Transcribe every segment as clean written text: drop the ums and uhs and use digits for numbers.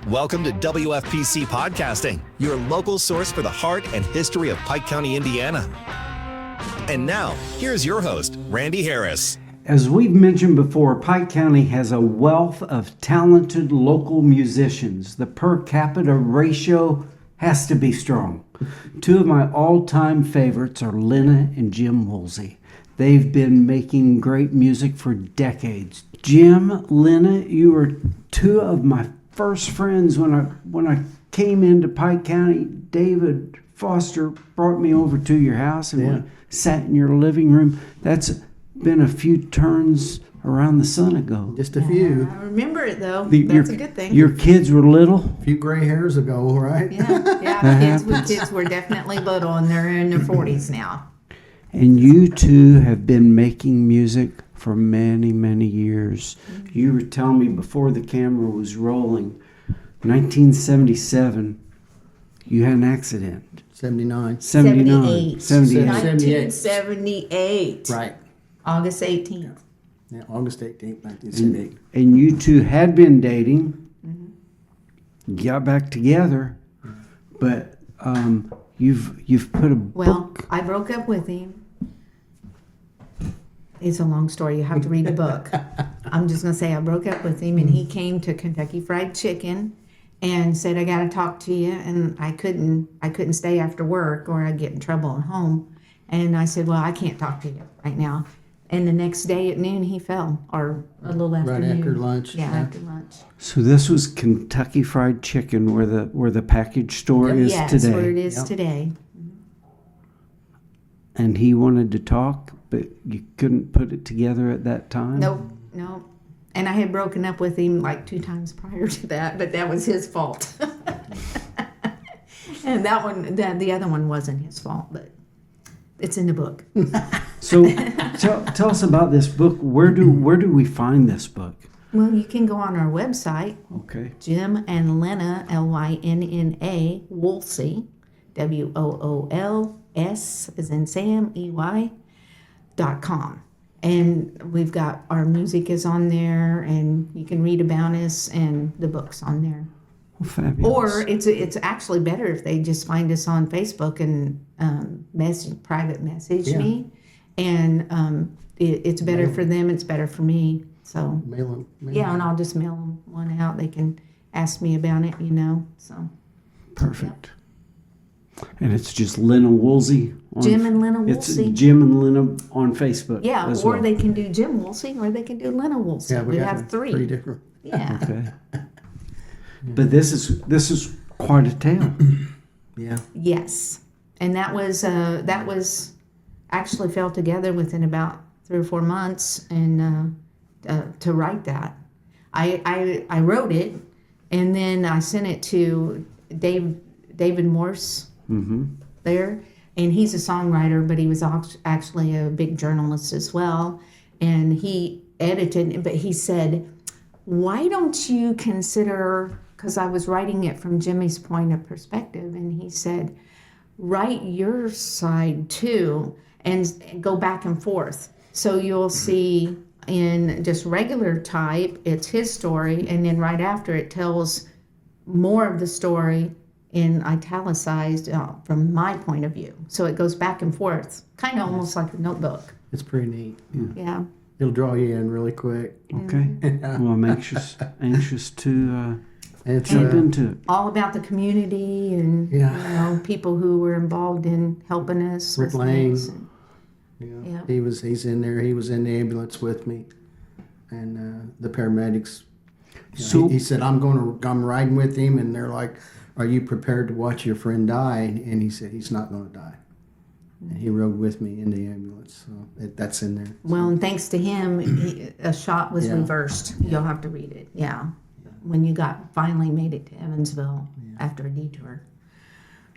Welcome to WFPC Podcasting, your local source for the heart and history of Pike County, Indiana. And now, here's your host, Randy Harris. As we've mentioned before, Pike County has a wealth of talented local musicians. The per capita ratio has to be strong. Two of my all-time favorites are Lynna and Jim Woolsey. They've been making great music for decades. Jim, Lynna, you were two of my first friends when I came into Pike County. David Foster brought me over to your house and we sat in your living room. That's been a few turns around the sun ago. Just a few. I remember it though. That's a good thing. Your kids were little? A few gray hairs ago, right? Yeah. Kids were definitely little, and they're in their 40s now. And you two have been making music for many, many years. Mm-hmm. You were telling me before the camera was rolling, 1977, you had an accident. 79. 78. 78. 1978. Right. August 18th. Yeah, August 18th, 1978. And you two had been dating, got back together, but you've put a book. Well, I broke up with him. It's a long story. You have to read the book. I'm just going to say I broke up with him, and he came to Kentucky Fried Chicken and said, I got to talk to you. And I couldn't stay after work or I'd get in trouble at home. And I said, well, I can't talk to you right now. And the next day at noon, he fell, or a little after noon. Right after lunch. Yeah, after lunch. So this was Kentucky Fried Chicken, where the package store is yes, today. Yes, where it is today. And he wanted to talk, but you couldn't put it together at that time? Nope. And I had broken up with him like 2 times prior to that, but that was his fault. And the other one wasn't his fault, but it's in the book. So tell us about this book. Where do we find this book? Well, you can go on our website. Okay. Jim and Lynna, Lynna, Woolsey, WOOLS, as in Sam, EY.com. And we've got our music is on there, and you can read about us, and the book's on there. Well, fabulous. Or it's actually better if they just find us on Facebook and private message me. And it's better for them. It's better for me. So Mail them. yeah, and I'll just mail them one out. They can ask me about it, So perfect. And it's just Lynna Woolsey. Jim and Lynna Woolsey. It's Jim and Lynna on Facebook. Yeah, as or well. they can do Jim Woolsey, or they can do Lynna Woolsey. Yeah, we have 3. 3 different. Yeah. Okay. But this is quite a tale. Yeah. Yes, and that was actually fell together within about 3 or 4 months, and to write that, I wrote it, and then I sent it to David Morse there, and he's a songwriter, but he was actually a big journalist as well, and he edited, but he said, why don't you consider, because I was writing it from Jimmy's point of perspective, and he said, write your side too and go back and forth. So you'll see in just regular type, it's his story, and then right after it tells more of the story in italicized from my point of view. So it goes back and forth, kind of almost like a notebook. It's pretty neat. Yeah. It'll draw you in really quick. Okay. Well, I'm anxious to It's jump into it. All about the community and people who were involved in helping us. Rick with Lane. things. Yeah. He's in there. He was in the ambulance with me, and the paramedics. So He said, I'm riding with him, and they're like, are you prepared to watch your friend die? And he said, he's not going to die. And he rode with me in the ambulance, so that's in there. Well, and thanks to him, a shot was reversed. You'll have to read it. Yeah. When you finally made it to Evansville after a detour.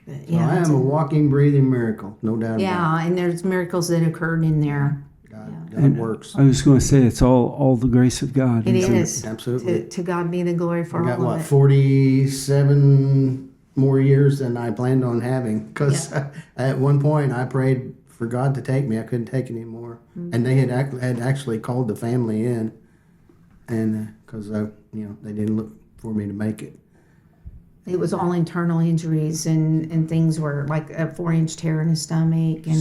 But, So I am a walking, breathing miracle, no doubt about it. Yeah, and there's miracles that occurred in there. God works. I was going to say it's all the grace of God. It isn't is. Absolutely. To God be the glory for I got, all of it. 47 more years than I planned on having. Because at one point I prayed for God to take me. I couldn't take anymore. Mm-hmm. And they had actually called the family in. And because they didn't look for me to make it. It was all internal injuries, and things were like a 4-inch tear in his stomach. And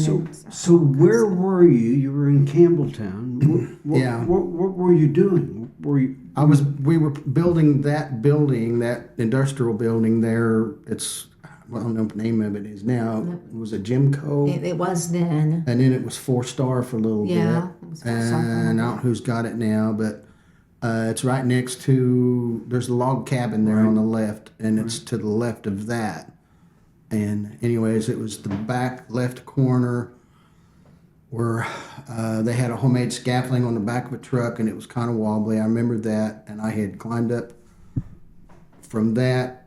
So where were you? You were in Campbelltown. Yeah. What were you doing? We were building that building, that industrial building there. I don't know what the name of it is now. It was a Gymco. it was then. And then it was 4-star for a little Yeah, it bit. was 4-star for a little And I don't know who's got it now, but it's right next to, there's a log cabin there on the left, and it's to the left of that. And anyways, it was the back left corner where they had a homemade scaffolding on the back of a truck, and it was kind of wobbly. I remember that, and I had climbed up from that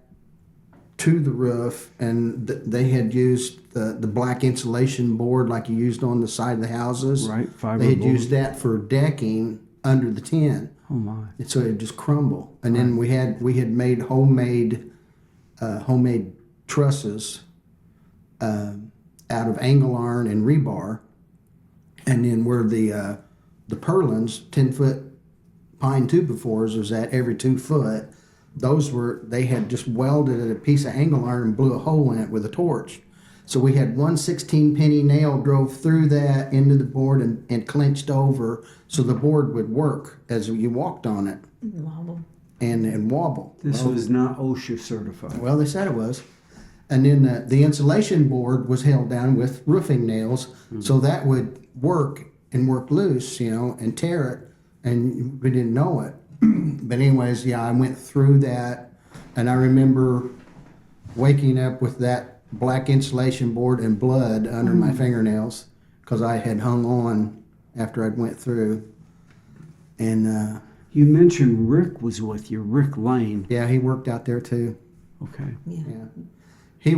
to the roof, and they had used the black insulation board like you used on the side of the houses. Right, fiber They had board. used that for decking under the tin. Oh my! And so it just crumble. And then we had made homemade trusses out of angle iron and rebar, and then where the purlins 10-foot pine 2x4s was at every 2 foot. They had just welded a piece of angle iron and blew a hole in it with a torch. So we had one 16-penny nail drove through that into the board and clenched over so the board would work as you walked on it. Wobble. And wobble. This was not OSHA certified. Well, they said it was. And then the insulation board was held down with roofing nails, so that would work and work loose, and tear it, and we didn't know it. But anyways, yeah, I went through that, and I remember waking up with that black insulation board and blood under my fingernails because I had hung on after I'd went through. And You mentioned Rick was with you, Rick Lane. yeah, he worked out there too. Okay. Yeah. Yeah, he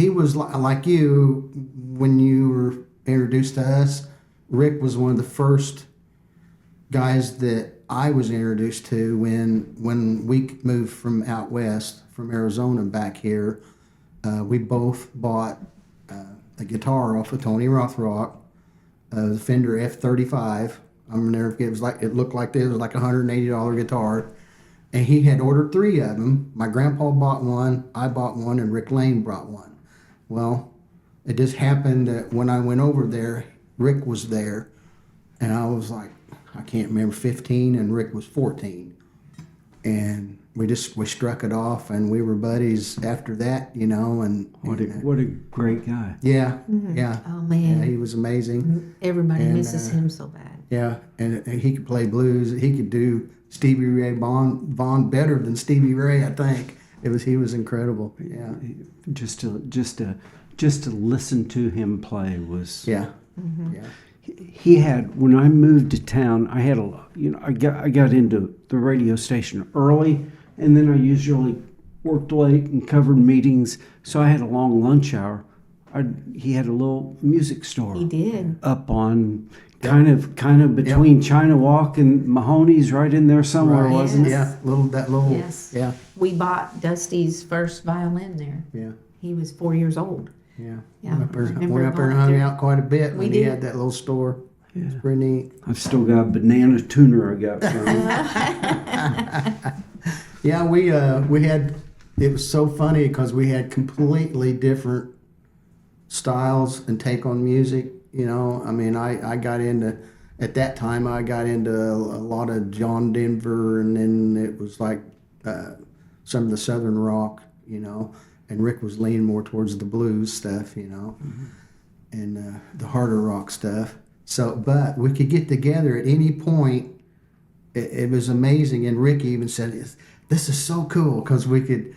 was like you when you were introduced to us. Rick was one of the first guys that I was introduced to when we moved from out west, from Arizona back here. We both bought a guitar off of Tony Rothrock, the Fender F35. I'm never forget. It looked like it was like a $180 guitar, and he had ordered 3 of them. My grandpa bought one, I bought one, and Rick Lane brought one. Well, it just happened that when I went over there, Rick was there, and I was like, I can't remember, 15, and Rick was 14, and we struck it off, and we were buddies after that, And What a great guy. yeah, yeah. Oh, man. Yeah, he was amazing. Everybody And, misses him so bad. Yeah, and he could play blues. He could do Stevie Ray Vaughan better than Stevie Ray, I think. He was incredible. Yeah, Just to listen to him play was. yeah, Mm-hmm. yeah. He had, when I moved to town, I had I got into the radio station early, and then I usually worked late and covered meetings, so I had a long lunch hour. He had a little music store. He did. Up on kind of between China Walk and Mahoney's, right in there somewhere, Right. wasn't it? Yeah, little. Yes. Yeah, We bought Dusty's first violin there. yeah, He was 4 years old. yeah. Yeah, Went up there, I remember went up there and going hung through- out quite a bit We when he did. had that little store. It was pretty neat. I've still got a banana tuner I got from him. Yeah, we had. It was so funny because we had completely different styles and take on music. I mean, I got into, at that time I got into a lot of John Denver, and then it was like some of the Southern rock, and Rick was leaning more towards the blues stuff, and the harder rock stuff. So, but we could get together at any point. It was amazing, and Rick even said, "This is so cool," because we could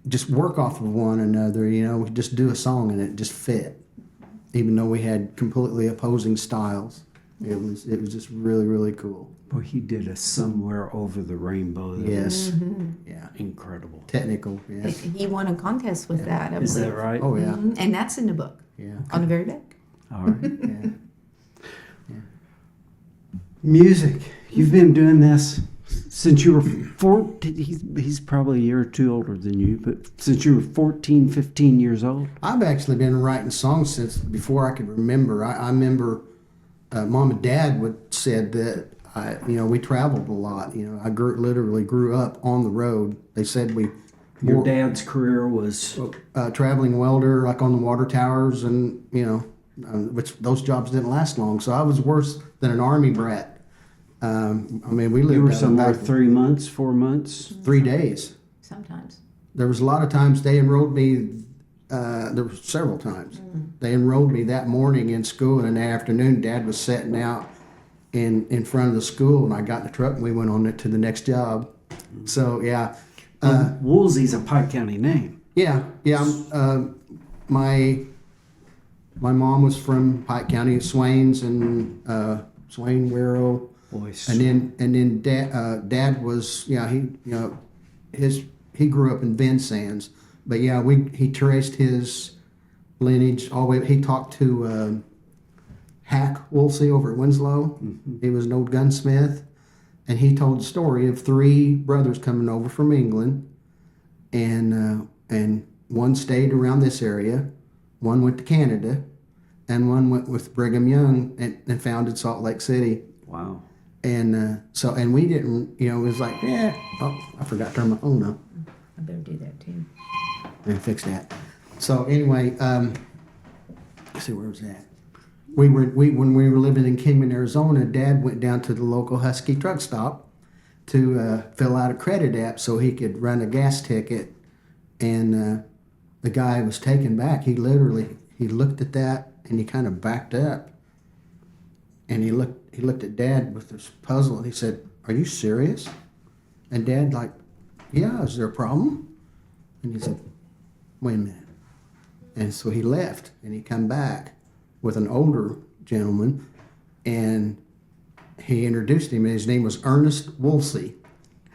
just work off of one another. We could just do a song and it just fit, even though we had completely opposing styles. It was just really, really cool. Boy, he did a Somewhere Over the Rainbow. That Yes, Mm-hmm. yeah, was incredible. technical. Yes. He won a contest with that, I Is that believe. right? Oh yeah, Mhm. And that's in the book, yeah, on the very back. All right. yeah. Music. You've been doing this since you were 14. He's probably a year or two older than you, but since you were 14, 15 years old. I've actually been writing songs since before I could remember. I remember Mom and Dad said that we traveled a lot. I literally grew up on the road. They said we Your dad's career was traveling welder, like on the water towers, and which those jobs didn't last long. So I was worse than an army brat. I mean, we lived. You were out somewhere back 3 months, 4 months, 3 days. Sometimes. There was a lot of times they enrolled me. There were several times they enrolled me that morning in school, and in the afternoon, Dad was setting out in front of the school, and I got in the truck and we went on to the next job. So yeah. Woolsey's a Pike County name. Yeah. My mom was from Pike County, Swains and Swain, Wirral, Boys. and then Dad was he grew up in Vincennes, but he traced his lineage all the way. He talked to Hack Woolsey over at Winslow. Mm-hmm. He was an old gunsmith. And he told the story of 3 brothers coming over from England, and one stayed around this area, one went to Canada, and one went with Brigham Young and founded Salt Lake City. Wow. And we didn't, it was like, I forgot to turn my phone on. I better do that too. And fix that. So anyway, let's see, where was that? When we were living in Kingman, Arizona, Dad went down to the local Husky truck stop to fill out a credit app so he could run a gas ticket, and the guy was taken back. He looked at that and he kind of backed up, and he looked at Dad with this puzzle, and he said, "Are you serious?" And Dad like, "Yeah, is there a problem?" And he said, "Wait a minute." And so he left and he come back with an older gentleman, and he introduced him, and his name was Ernest Woolsey.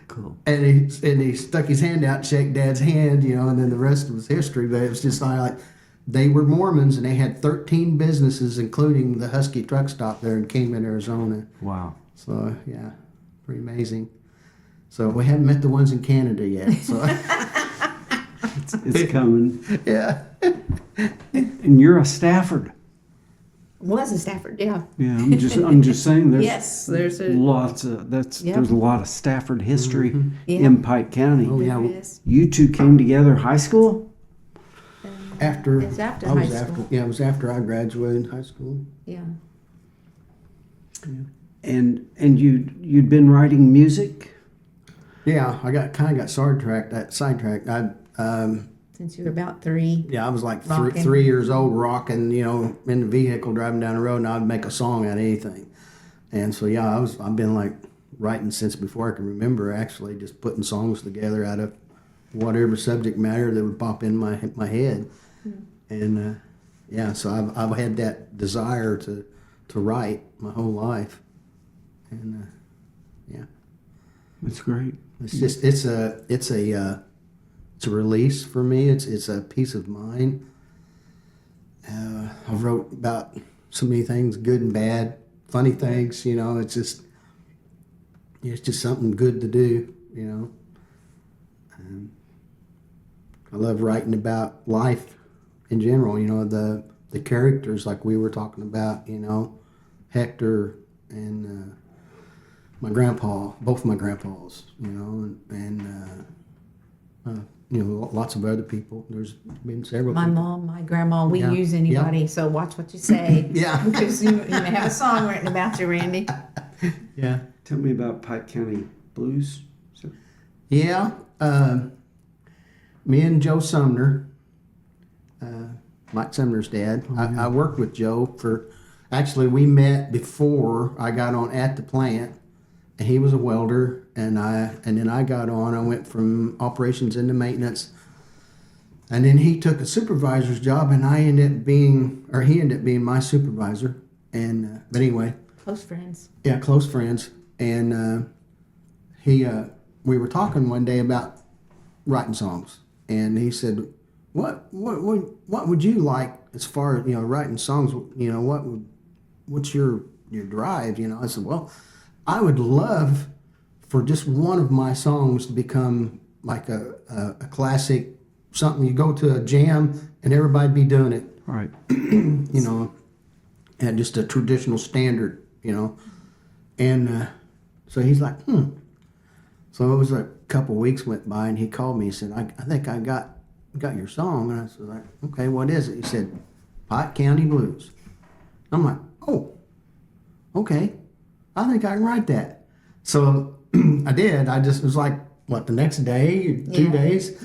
Cool. And he stuck his hand out, shook Dad's hand, and then the rest was history. But it was just like they were Mormons, and they had 13 businesses, including the Husky truck stop there in Kingman, Arizona. Wow. So yeah, pretty amazing. So we haven't met the ones in Canada yet. So it's coming. Yeah. And you're a Stafford. Was in Stafford, yeah. Yeah, I'm just saying. There's Yes, there's a lots of Yep. There's a lot of Stafford history Yeah. in Pike County. Oh, yeah. there is. You two came together high school. After It's after I high was school. after it was after I graduated high school. Yeah. And you'd been writing music. Yeah, I got sidetracked. Since you were about 3. Yeah, I was like Rocking. 3 years old, rocking, in the vehicle driving down the road, and I'd make a song out of anything. And so I've been like writing since before I can remember, actually, just putting songs together out of whatever subject matter that would pop in my head. And so I've had that desire to write my whole life. And That's great. it's just it's a release for me. It's a peace of mind. I wrote about so many things, good and bad, funny things. It's just something good to do. I love writing about life in general. The characters like we were talking about. Hector and my grandpa, both my grandpas. Lots of other people. There's been several. My people. mom, my grandma, we Yeah. use anybody, so watch what you say. Yeah. Because you may have a song written about you, Randy. Yeah. Tell me about Pike County blues. Yeah. Me and Joe Sumner, Mike Sumner's dad. I worked with Joe actually we met before I got on at the plant, and he was a welder, and then I got on. I went from operations into maintenance, and then he took a supervisor's job, and he ended up being my supervisor. And but anyway, Close friends. yeah, close friends. And we were talking one day about writing songs, and he said, "What would you like as far as writing songs? What's your drive?" I said, "Well, I would love for just one of my songs to become like a classic, something you go to a jam and everybody be doing it, All right. and just a traditional standard, And so he's like, So So it was a couple weeks went by, and he called me. He said, I think I got your song. And I said, like, okay, what is it? He said, Pike County Blues. I'm like, oh, okay. I think I can write that. So I did. I just, it was like, what, the next day, 2 days?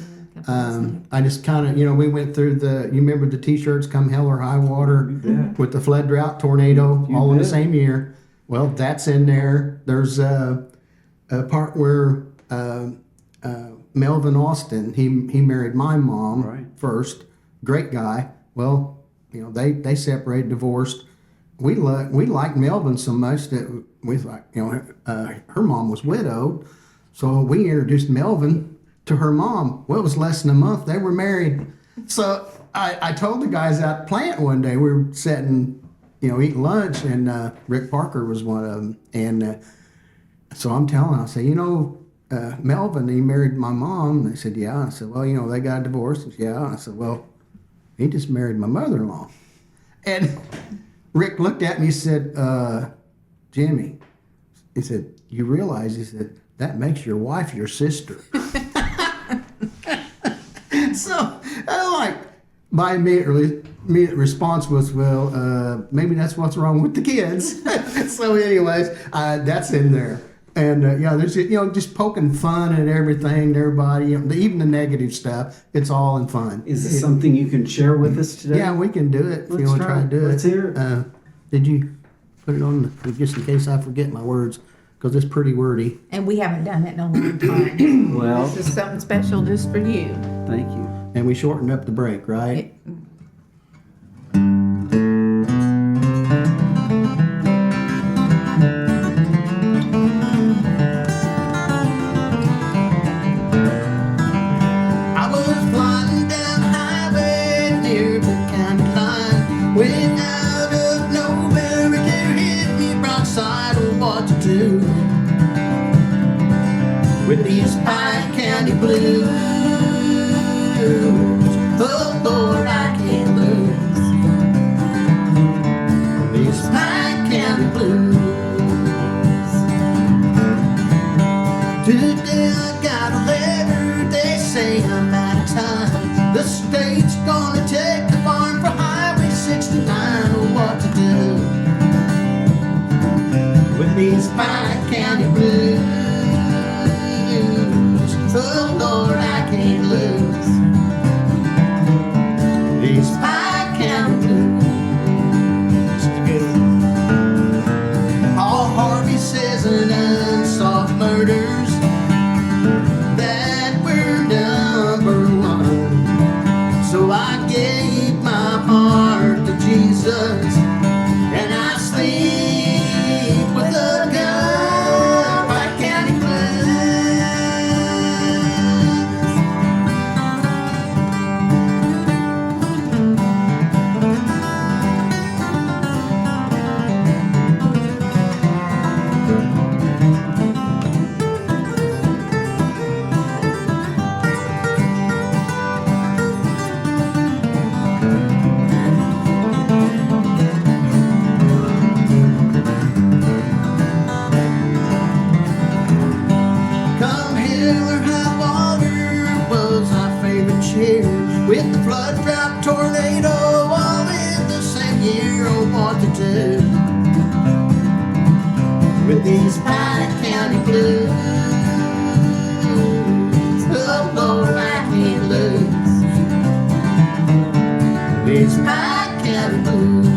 I just kind of, we went through you remember the T-shirts, Come Hell or High Water, with the flood, drought, tornado, all in the same year. Well, that's in there. There's a part where Melvin Austin, he married my mom first. Great guy. Well, they separated, divorced. We liked Melvin so much that we thought, her mom was widowed, so we introduced Melvin to her mom. Well, it was less than a month they were married. So I told the guys out at plant one day, we were sitting, eating lunch, and Rick Parker was one of them, and so I'm telling, I say, Melvin, he married my mom. And they said, yeah. I said, well, they got divorced. Said, yeah. I said, well, he just married my mother-in-law. And Rick looked at me and said, Jimmy, he said, you realize, he said, that makes your wife your sister. So my immediate response was, well, maybe that's what's wrong with the kids. So anyways, that's in there. And there's just poking fun at everything, everybody, even the negative stuff. It's all in fun. Is this something you can share with us today? Yeah, we can do it. If you want to try to do it. Let's hear it. Did you put it on just in case I forget my words, because it's pretty wordy. And we haven't done it in a long time. Well, this is something special just for you. Thank you. And we shortened up the break, right? Went out of nowhere, a care hit me broadside on what to do with these Pike County blues. Oh Lord, I can't lose these Pike County blues. Today I got a letter, they say I'm out of time. The state's gonna take the farm for Highway 69, oh, what to do with these Pike County blues. Oh Lord, I can't lose these Pike County blues. Paul Harvey says an unsolved murders that were number one. So I gave my heart to Jesus, and I sleep with a gun. Pike County blues. Come hell or high water was our favorite cheer, with the flood, drought, tornado all in the same year. Oh, what to do with these Pike County blues? Oh Lord, I can't lose these Pike County blues.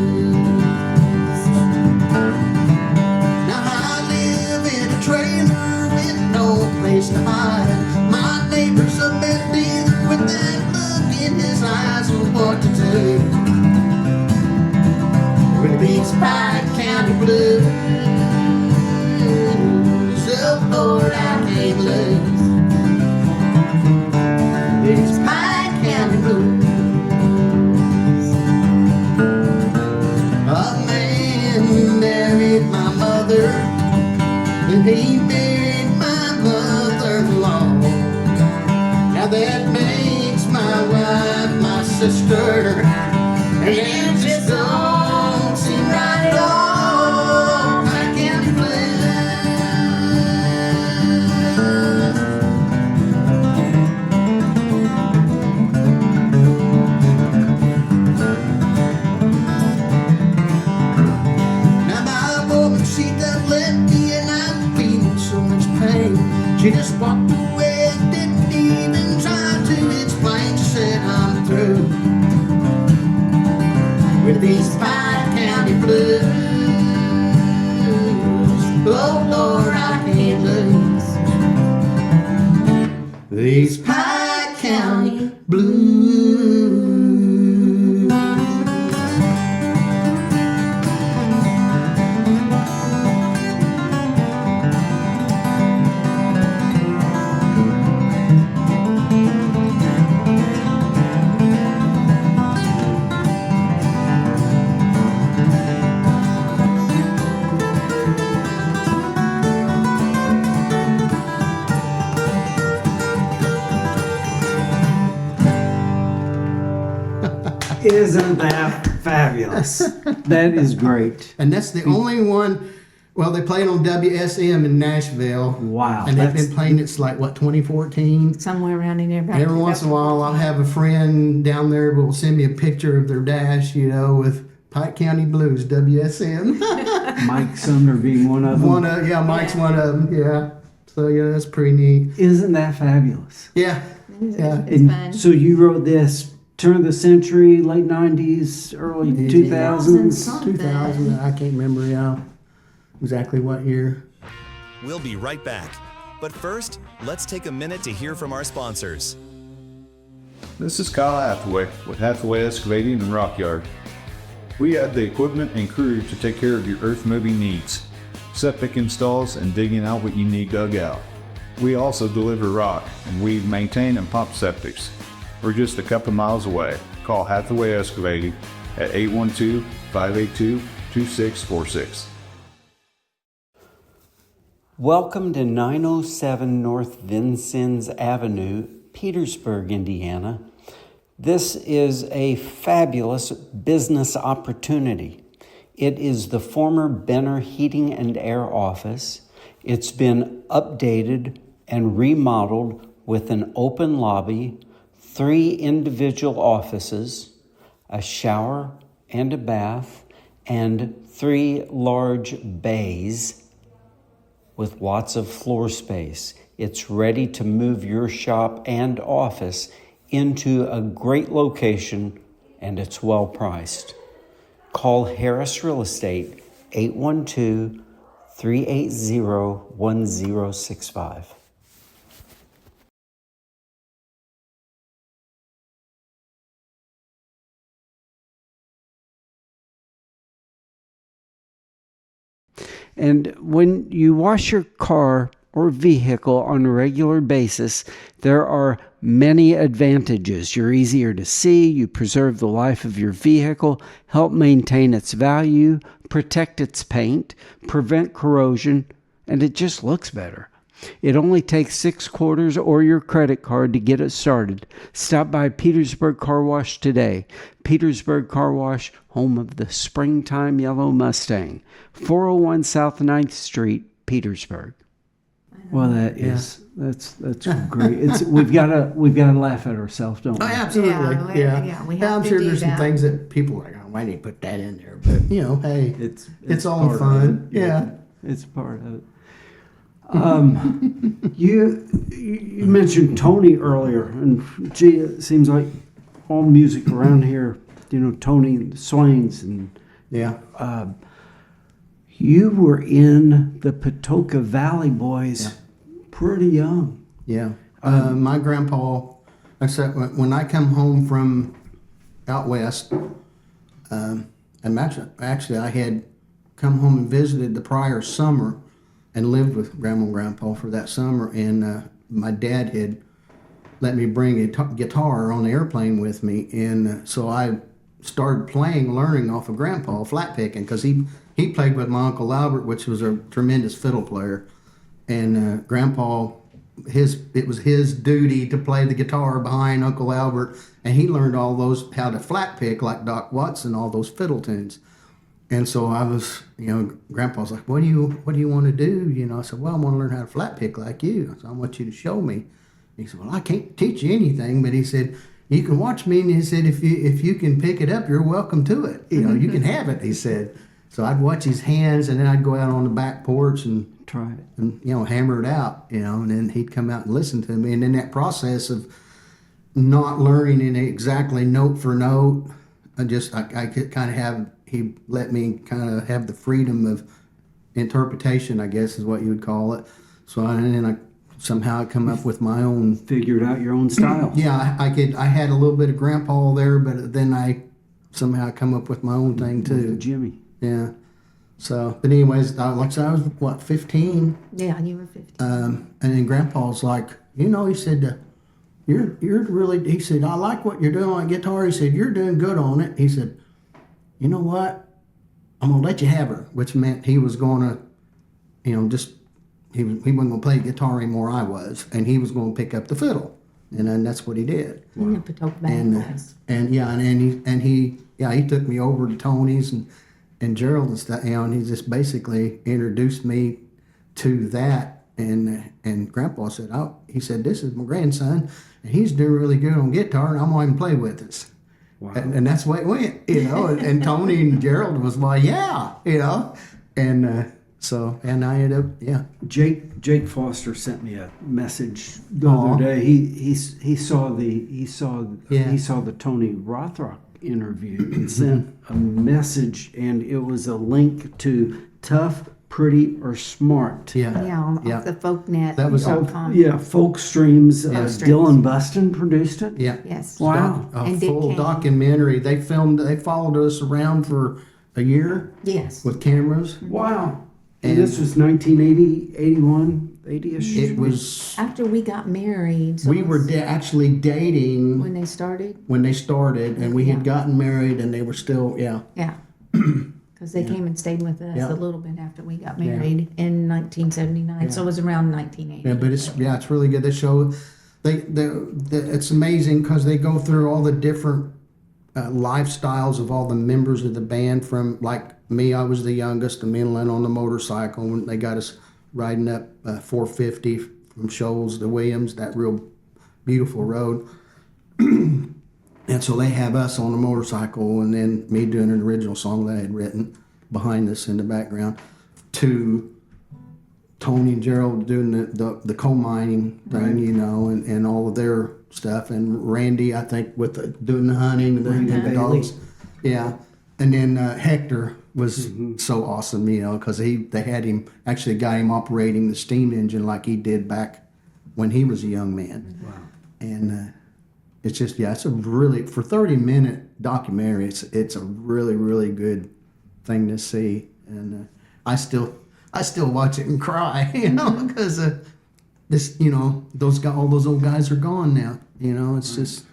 Now I live in a trailer with no place to hide. My neighbor's a bad dealer with that look in his eyes. Oh, what to do with these Pike County blues? Oh Lord, I can't lose these Pike County blues. A man married my mother, and he married my mother-in-law. Now that makes my wife my sister, and it just don't seem right at all. with these Pike County blues. Oh Lord, I can't lose these Pike County blues. Isn't that fabulous? That is great. And that's the only one. Well, they played on WSM in Nashville. Wow, And they've that's- been playing it like, what, 2014? Somewhere around in there. And every once in a while, I'll have a friend down there who will send me a picture of their dash, with Pike County Blues, WSM. Mike Sumner being one of them. Mike's one of them, yeah. So, yeah, that's pretty neat. Isn't that fabulous? Yeah, yeah. It's fun. So you wrote this turn of the century, late 90s, early 2000s? Something. 2000, I can't remember, exactly what year. We'll be right back. But first, let's take a minute to hear from our sponsors. This is Kyle Hathaway with Hathaway Excavating and Rock Yard. We have the equipment and crew to take care of your earth moving needs, septic installs, and digging out what you need dug out. We also deliver rock, and we maintain and pump septics. We're just a couple miles away. Call Hathaway Excavating at 812-582-2646. Welcome to 907 North Vincennes Avenue, Petersburg, Indiana. This is a fabulous business opportunity. It is the former Benner Heating and Air office. It's been updated and remodeled with an open lobby, 3 individual offices, a shower and a bath, and 3 large bays with lots of floor space. It's ready to move your shop and office into a great location, and it's well priced. Call Harris Real Estate 812-380-1065. And when you wash your car or vehicle on a regular basis, there are many advantages. You're easier to see, you preserve the life of your vehicle, help maintain its value, protect its paint, prevent corrosion, and it just looks better. It only takes 6 quarters or your credit card to get it started. Stop by Petersburg Car Wash today. Petersburg Car Wash, home of the springtime yellow Mustang. 401 South 9th Street, Petersburg. Well, that's great. We've got to laugh at ourselves, don't we? Oh, absolutely. Yeah, we have I'm to sure do there's some that. things that people are like, oh, why didn't you put that in there? But, hey, it's all part fun. of it. Yeah. It's part of it. You mentioned Tony earlier, and gee, it seems like all music around here, Tony and the Swains, and Yeah. you were in the Patoka Valley Boys pretty young. Yeah. My grandpa, I said, when I come home from out west, and actually I had come home and visited the prior summer and lived with Grandma and Grandpa for that summer, and my dad had let me bring a guitar on the airplane with me, and so I started learning off of Grandpa, flat picking, because he played with my Uncle Albert, which was a tremendous fiddle player, and Grandpa, it was his duty to play the guitar behind Uncle Albert, and he learned all those, how to flat pick like Doc Watson, all those fiddle tunes. And so I was, Grandpa's like, what do you want to do? I said, well, I want to learn how to flat pick like you. So I want you to show me. He said, well, I can't teach you anything, but he said, you can watch me. And he said, if you can pick it up, you're welcome to it. You can have it, he said. So I'd watch his hands, and then I'd go out on the back porch and Try it. and hammer it out, and then he'd come out and listen to me. And in that process of not learning it exactly note for note, I could kind of have, he let me kind of have the freedom of interpretation, I guess is what you would call it. So I somehow come up with my own. Figured out your own style. Yeah, I had a little bit of grandpa there, but then I somehow come up with my own thing too. Jimmy. Yeah. So, but anyways, like I said, I was, what, 15? Yeah, you were 15. And then grandpa's like, he said, you're really, he said, I like what you're doing on guitar. He said, you're doing good on it. He said, you know what? I'm going to let you have her, which meant he was going to, just, he wasn't going to play guitar anymore. I was, and he was going to pick up the fiddle. And then that's what he did. In the Patoka Band. And he took me over to Tony's and Gerald and stuff, and he just basically introduced me to that. And Grandpa said, he said, this is my grandson, and he's doing really good on guitar, and I'm going to play with us. Wow. And that's the way it went, and Tony and Gerald was like, yeah, and so, and I ended up, yeah. Jake Foster sent me a message the other day. He saw the Tony Rothrock interview and sent a message, and it was a link to Tough, Pretty, or Smart. Yeah, off the folknet. That was Folk Streams. Dylan Buston produced it. Yeah. Yes. Wow. A full documentary. They followed us around for a year. Yes. With cameras. Wow. And this was 1980, 81, 80-ish. It was after we got married. So we were actually dating when they started. And we had gotten married, and they were still, yeah. Because they came and stayed with us a little bit after we got married in 1979. So it was around 1980. Yeah, but it's really good. They show, it's amazing because they go through all the different lifestyles of all the members of the band. From like me, I was the youngest, and me and Lynn on the motorcycle when they got us riding up 450 from Shoals to Williams, that real beautiful road. And so they have us on the motorcycle, and then me doing an original song that I had written behind us in the background, to Tony and Gerald doing the coal mining thing, and all of their stuff, and Randy, I think, with doing the hunting and the dogs. Yeah. And then Hector was so awesome, because they had him, actually got him operating the steam engine like he did back when he was a young man. Wow. And it's just, it's a really, for 30-minute documentary, it's a really, really good thing to see. And I still watch it and cry, because this, all those old guys are gone now. It's just,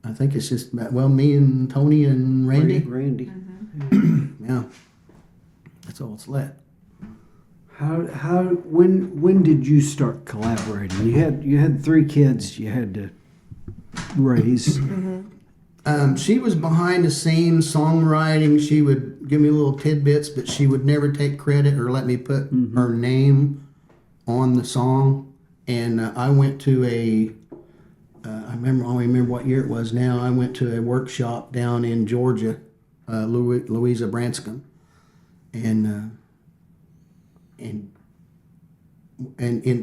I think it's just, me and Tony and Randy. Randy. Yeah. That's all it's left. When did you start collaborating? You had 3 kids you had to raise. She was behind the scenes songwriting. She would give me little tidbits, but she would never take credit or let me put her name on the song. And I went to I only remember what year it was now. I went to a workshop down in Georgia, Louisa Branscombe, and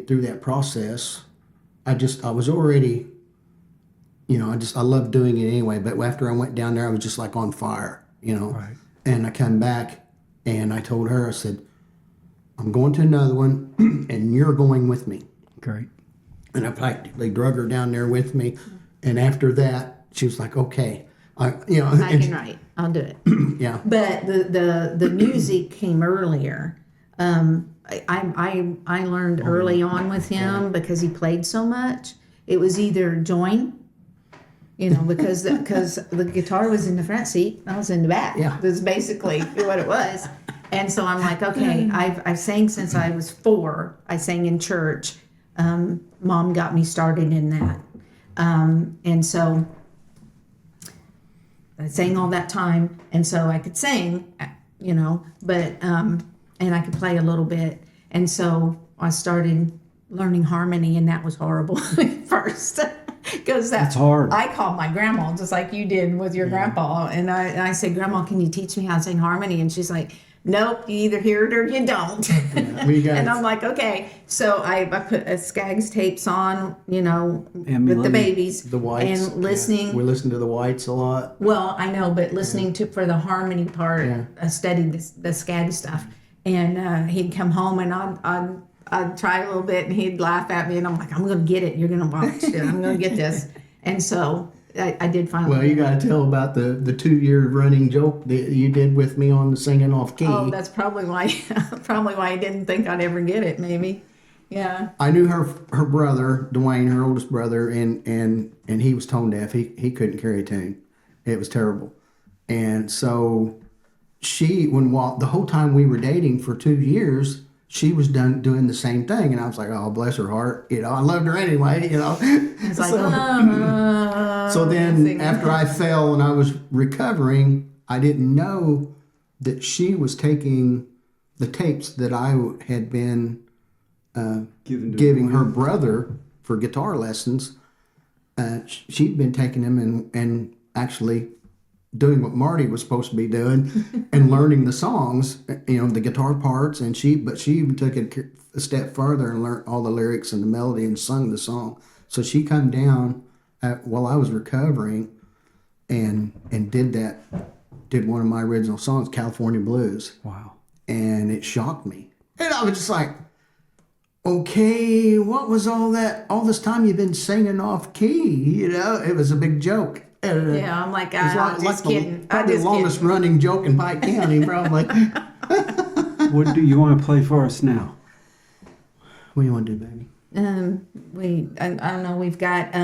through that process, I was already, I loved doing it anyway. But after I went down there, I was just like on fire, Right. And I come back, and I told her, I said, I'm going to another one, and you're going with me. Great. And I practically drug her down there with me. And after that, she was like, okay. I can write. I'll do it. Yeah. But the music came earlier. I learned early on with him because he played so much. It was either join, because the guitar was in the front seat, I was in the back. Yeah. That's basically what it was. And so I'm like, okay, I've sang since I was 4. I sang in church. Mom got me started in that. And so I sang all that time, and so I could sing, but and I could play a little bit. And so I started learning harmony, and that was horrible at first. Because that's hard. I called my grandma just like you did with your grandpa, and I said, Grandma, can you teach me how to sing harmony? And she's like, nope, you either hear it or you don't. we got And I'm like, okay. So I put Skaggs tapes on, you know, Emily, with the babies. the Whites. And listening. We listen to the Whites a lot. Well, I know, but listening to for the harmony part, Yeah. I studied the Skaggs stuff. And he'd come home and I'd try a little bit and he'd laugh at me and I'm like, I'm going to get it. You're going to watch it. I'm going to get this. And so I did finally. Well, you got to tell about the 2-year running joke that you did with me on the singing off key. Oh, that's probably why I didn't think I'd ever get it, maybe. Yeah. I knew her brother, Dwayne, her oldest brother, and he was tone deaf. He couldn't carry a tune. It was terrible. And so the whole time we were dating for 2 years, she was doing the same thing. And I was like, oh, bless her heart. You know, I loved her anyway, you know. It's like, So then singing. after I fell and I was recovering, I didn't know that she was taking the tapes that I had been giving her brother for guitar lessons. She'd been taking them and actually doing what Marty was supposed to be doing and learning the songs, you know, the guitar parts. But she even took it a step further and learned all the lyrics and the melody and sung the song. So she come down while I was recovering and did one of my original songs, California Blues. Wow. And it shocked me. And I was just like, okay, what was all this time you've been singing off key? You know, it was a big joke. Yeah, I'm like, I'm just kidding. Probably the longest running joke in Pike County, probably. What do you want to play for us now? What do you want to do, baby? I don't know. We've got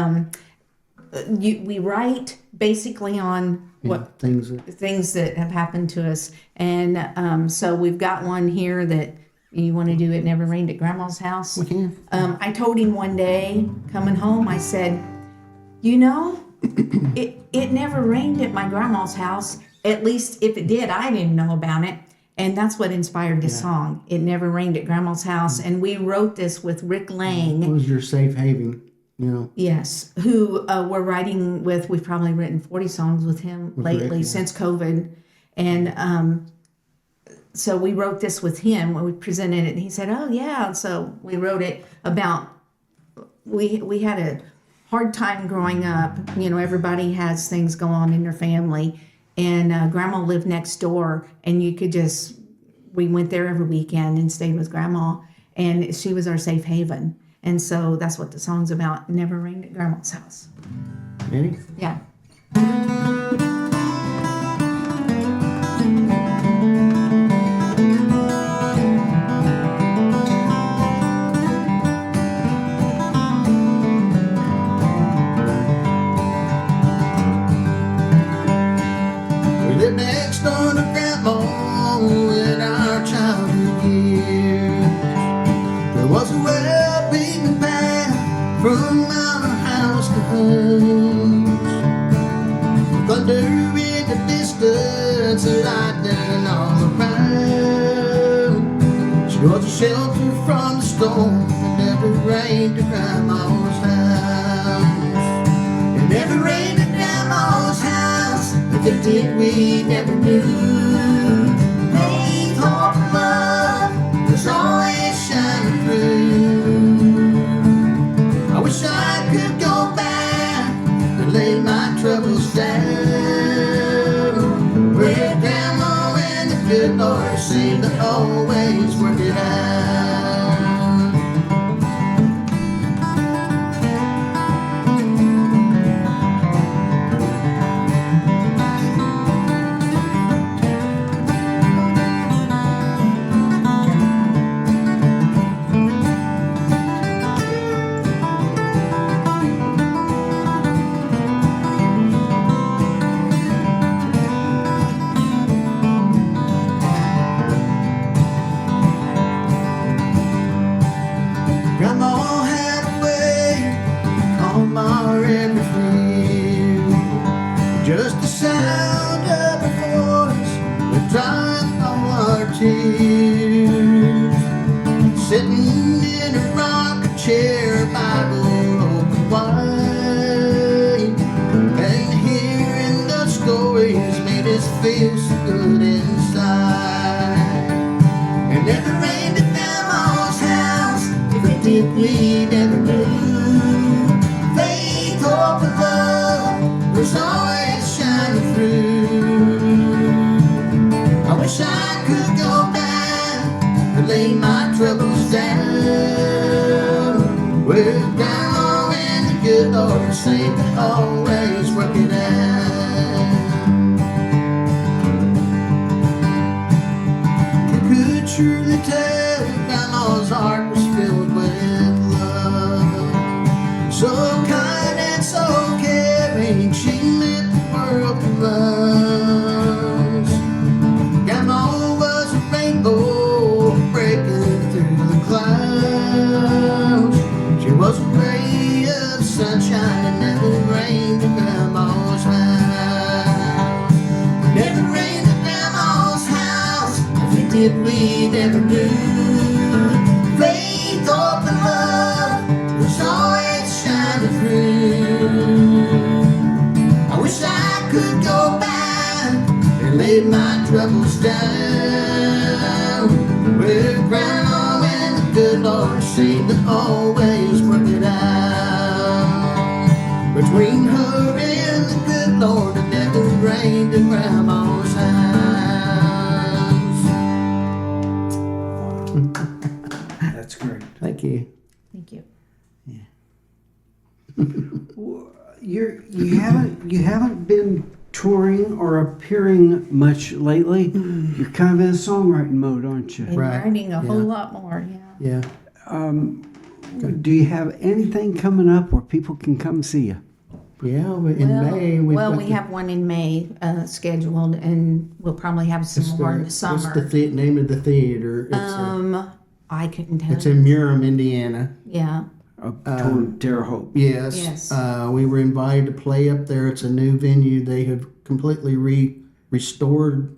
we write basically on what things that have happened to us, and so we've got one here that you want to do. It never rained at Grandma's house. We can. I told him one day coming home. I said, you know, it never rained at my grandma's house. At least if it did, I didn't know about it. And that's what inspired this song. It never rained at Grandma's house. And we wrote this with Rick Lang. What was your safe haven? You know. Yes, who we're writing with. We've probably written 40 songs with him lately since COVID. And so we wrote this with him when we presented it. And he said, oh, yeah. So we wrote it about, we had a hard time growing up. You know, everybody has things go on in their family. And Grandma lived next door, and we went there every weekend and stayed with Grandma, and she was our safe haven. And so that's what the song's about. Never rained at Grandma's house. Ready? Yeah. Next door to Grandma in our childhood years, there was a well-beaten path from our house to home. Thunder in the distance, lightning all around. She was a shelter from the storm. It never rained at Grandma's house. It never rained at Grandma's house. If it did, we never knew. Faith, hope, and love was always shining through. I wish I could go back and lay my troubles down, where Grandma and the good Lord seemed to always work it out. Grandma had a way to calm our every fear. Just the sound of her voice would dry all our tears. Sitting in a rocking chair, Bible open wide, and hearing the stories made us feel so good inside. good Lord Savior always working out. You could truly tell Grandma's heart was filled with love. So kind and so caring, she meant the world to us. Grandma was a rainbow breaking through the clouds. She was a ray of sunshine that never rained at Grandma's house. Never rained at Grandma's house. If it did, we never knew. Faith, hope, and love was always shining through. I wish I could go back and lay my troubles down with Grandma and the good Lord seemed to always work it out. Between her and the good Lord, it never rained in Grandma's house. That's great. Thank you. Thank you. You haven't been touring or appearing much lately. You're kind of in a songwriting mode, aren't you? And Right. writing a whole Yeah. lot more, yeah. Yeah. Do you have anything coming up where people can come see you? Yeah, in May. We got the- have one in May scheduled, and we'll probably have some what's more in the- the summer. What's the name of the theater? I couldn't tell It's you. in Murham, Indiana. Yeah. Toward Terre Haute. Yes. Yes. We were invited to play up there. It's a new venue. They have completely restored,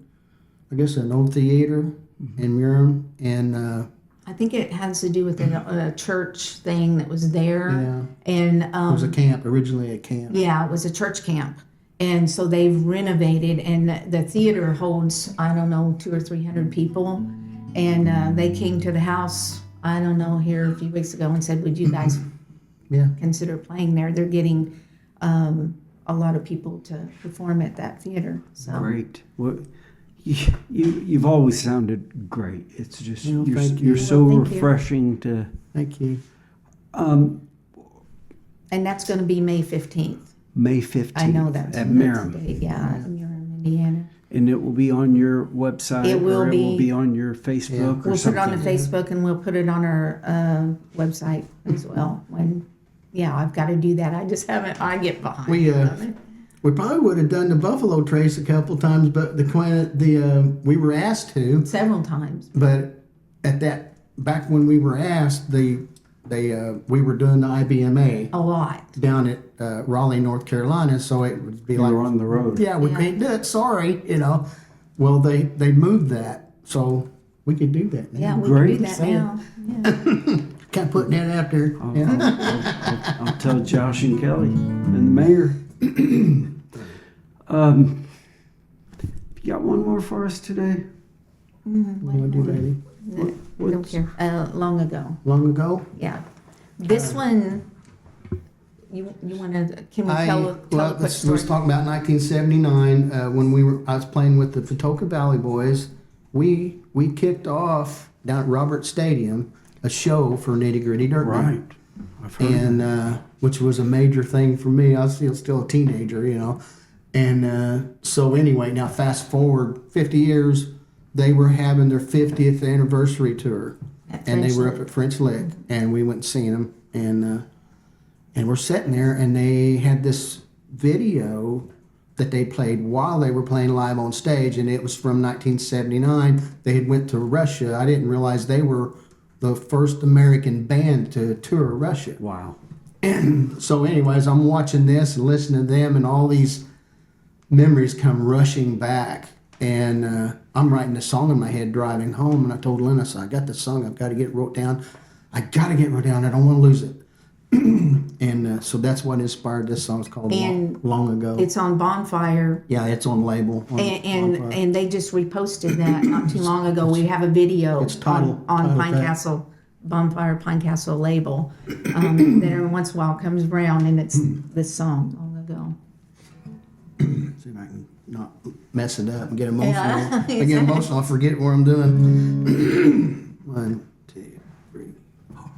I guess, an old theater in Murham. And I think it has to do with a church thing that was there. Yeah. And it was a camp, originally a camp. yeah, it was a church camp. And so they've renovated, and the theater holds, I don't know, 200 or 300 people. And they came to the house, I don't know, here a few weeks ago and said, would you guys Yeah. consider playing there? They're getting a lot of people to perform at that theater. So Great. Well, you've always sounded great. It's just Well, thank you. you're so Well, thank you. refreshing to. Thank you. and that's going to be May 15th. May 15th. I know that's at that's Murham, the date. Yeah, at Murham, Indiana. and it will be on your website. It will or be. It will be on your Facebook or We'll put it something. on the Facebook, and we'll put it on our website as well. I've got to do that. I just haven't. I get behind. We on it. we probably would have done the Buffalo Trace a couple times, but we were asked to. Several times. But back when we were asked, we were doing the IBMA A lot. down at Raleigh, North Carolina, so it would be You like, were on the road. yeah, we can't do it. Sorry, Well, they moved that, so we could do that now. Yeah, we Great. can do that now. Yeah. Kind of putting that out there. Yeah. I'll tell Josh and Kelly and the mayor. You got one more for us today? You want to do that? I don't care. Long ago. Long ago? Yeah. This one. You want to? Can we tell a quick let's story? talk about 1979 when I was playing with the Patoka Valley Boys. We kicked off down at Roberts Stadium a show for Nitty Gritty Dirt Band. Right. I've heard that. And which was a major thing for me. I was still a teenager, And so anyway, now fast forward 50 years, they were having their 50th anniversary tour, At and they French were Lick. up at French Lick, and we went and seen them, and we're sitting there, and they had this video that they played while they were playing live on stage, and it was from 1979. They had went to Russia. I didn't realize they were the first American band to tour Russia. Wow. And so anyways, I'm watching this and listening to them, and all these memories come rushing back. And I'm writing a song in my head driving home, and I told Lynna, so I got this song, I've got to get it wrote down. I got to get it wrote down. I don't want to lose it. And so that's what inspired this song. It's called And Long Ago. It's on Bonfire. Yeah, it's on label. And they just reposted that not too long ago. We have a video It's titled- on titled Pine that. Castle, Bonfire Pine Castle label that every once in a while comes around, and it's this song, Long Ago. See if I can not mess it up and get emotional. Yeah, I get emotional, I forget what I'm doing. 1, 2, 3, 4.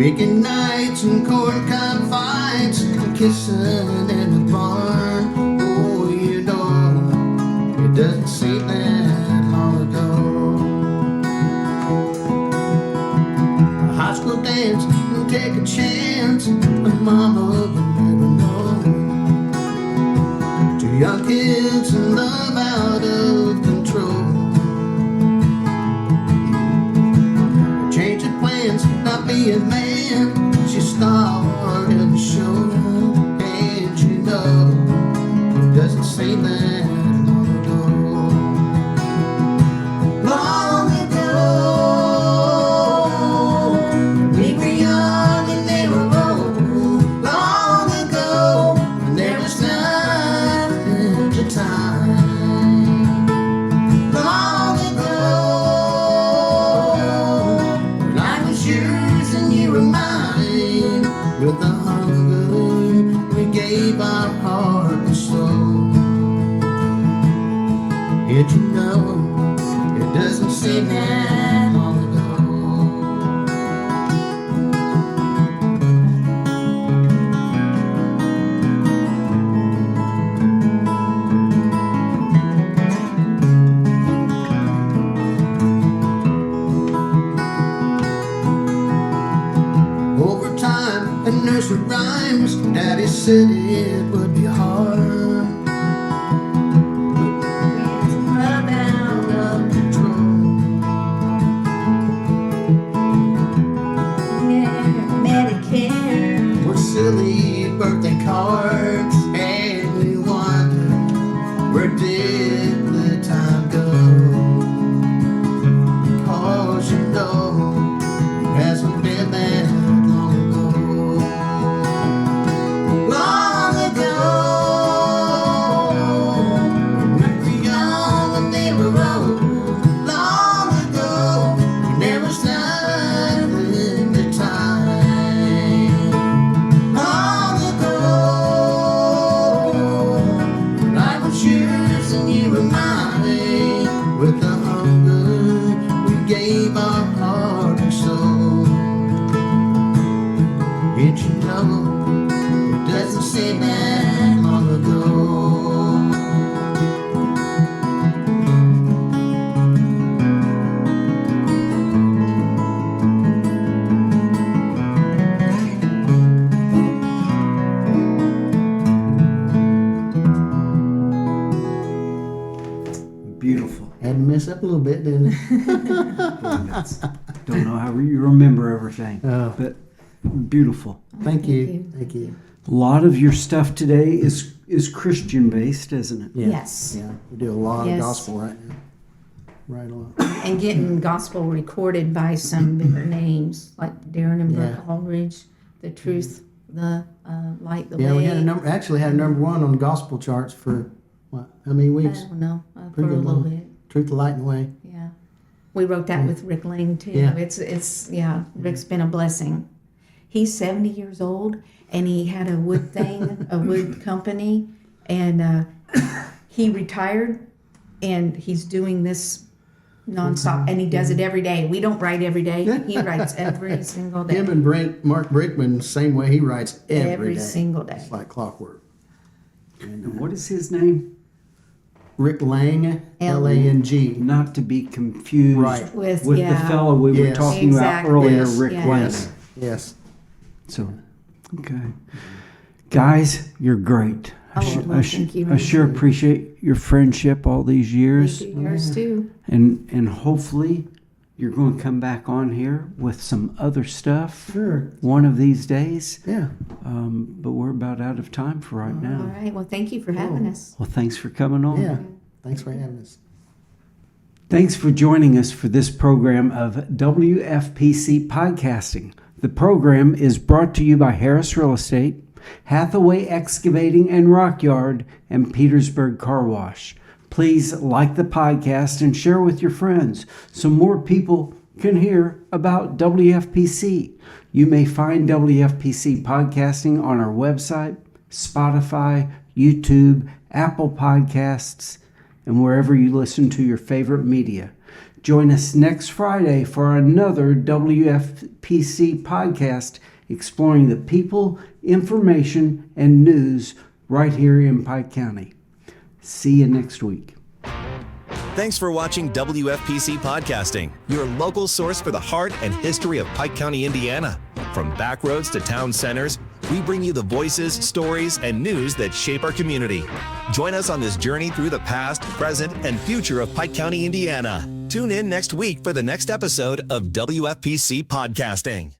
Taking nights and corncob fights, kissing in the barn. Oh, you know, it doesn't seem that long ago. A high school dance and take a chance, and mama would never know. Two young kids in love out of control. Change of plans, not being man. She started to show, and you know, it doesn't seem that long ago. Long ago, we were young and they were old. Long ago, when there was nothing to time. Long ago, when I was yours and you were mine. With the hunger, we gave our heart and soul. Yet you know, it doesn't seem that long ago. Overtime and nursery rhymes, Daddy said it would be hard. Love out of control. Medicare. Or silly birthday cards, and we wonder, where did the time go? Cause you know, it hasn't been that long ago. Long ago, we were young and they were old. Long ago, there was nothing to time. Long ago, when I was yours and you were mine. With the hunger, we gave our heart and soul. Yet you know, it doesn't seem that long ago. Beautiful. Had to mess up a little bit, didn't it? Don't know how you remember everything, Oh. but beautiful. Thank you. Thank you. A lot of your stuff today is Christian based, isn't it? Yeah. Yes. Yeah. We do a lot Yes. of gospel right now. Right on. And getting gospel recorded by some bigger names like Darren and Brooke Yeah. Aldridge, The Truth, the Light, the Yeah, Way. we had actually had a number one on gospel charts for what? How many I weeks? don't know, for Pretty a good little one. bit. Truth, the Light, and the Way. Yeah. We wrote that with Rick Lang too. Yeah. It's Rick's been a blessing. He's 70 years old and he had a wood thing, a wood company, and he retired and he's doing this nonstop and he does it every day. We don't write every day. He writes every single day. Him and Mark Brickman, same way. He writes every day. single day. It's like clockwork. And what is his name? Rick Lang, Lang. Not to be confused Right. With, with yeah. the fellow we were Yes. talking Exactly. about earlier, Yes. Rick Yes. Lang. Yes. So, okay. Guys, you're great. Oh, well, thank you. I sure appreciate your friendship all these years. Thank you, yours too. And hopefully you're going to come back on here with some other stuff Sure. one of these days. Yeah. But we're about out of time for right All now. right. Well, thank you for having us. Well, thanks for coming on. Yeah. Thanks for having us. Thanks for joining us for this program of WFPC Podcasting. The program is brought to you by Harris Real Estate, Hathaway Excavating and Rock Yard, and Petersburg Car Wash. Please like the podcast and share with your friends so more people can hear about WFPC. You may find WFPC Podcasting on our website, Spotify, YouTube, Apple Podcasts, and wherever you listen to your favorite media. Join us next Friday for another WFPC podcast exploring the people, information, and news right here in Pike County. See you next week. Thanks for watching WFPC Podcasting, your local source for the heart and history of Pike County, Indiana. From back roads to town centers, we bring you the voices, stories, and news that shape our community. Join us on this journey through the past, present, and future of Pike County, Indiana. Tune in next week for the next episode of WFPC Podcasting.